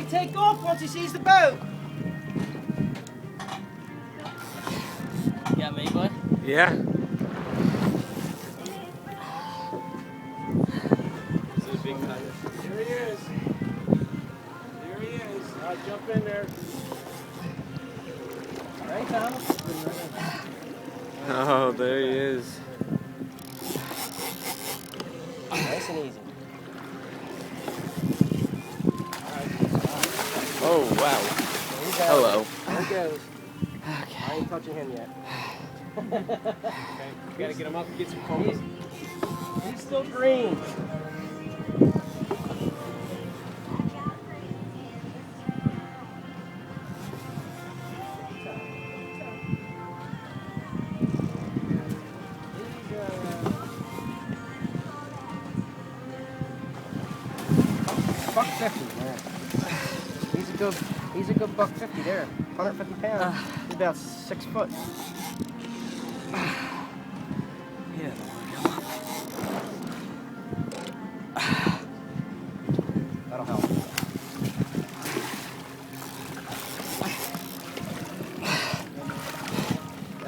might take off once he sees the boat. You got me, bud? Yeah. This is a big guy. There he is. There he is. Jump in there. Right, Thomas? Oh, there he is. Nice and easy. Oh, wow. There you go. Hello. There he goes. Okay. I ain't touching him yet. Okay. You gotta get him up and get some focus. He's still green. Buck 50, man. He's a good buck 50 there. 150 pounds. He's about 6 foot. Yeah. That'll help.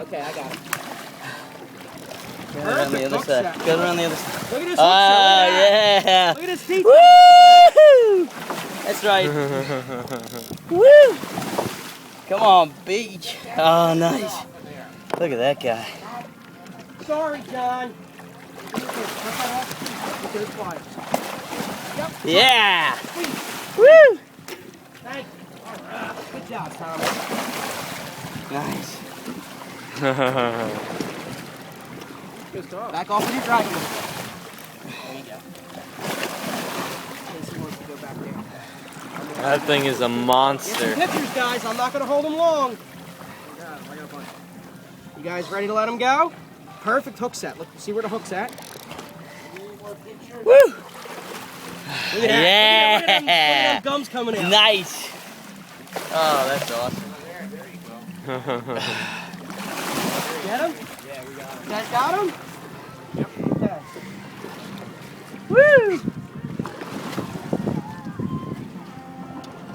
Okay, I got it. Go around the other hook side. set. Go around the other side. Look at his hook Oh, shot. Look at that. yeah. Look at his feet. Woo! That's right. Woo! Come on, beach. Oh, nice. Look at that guy. Sorry, John. Look at his fly. Yep. Yeah. Sweet. Woo! Thank you. All right. Good job, Thomas. Nice. Good stuff. Back off of your driving. There you go. Casey wants to go back down. That thing is a Get some monster. pictures, guys. I'm not going to hold him long. You guys ready to let him go? Perfect hook set. Look, see where the hook's at? Woo! Look at that. Yeah. Look at them gums coming out. Nice. Oh, that's awesome. Get him? Yeah, we got him. You guys got him? Yep. Okay. Woo!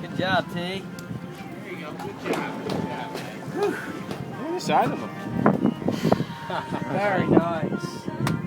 Good job, T. There you go. Good job. Good job, man. Look at the side of him. Very nice.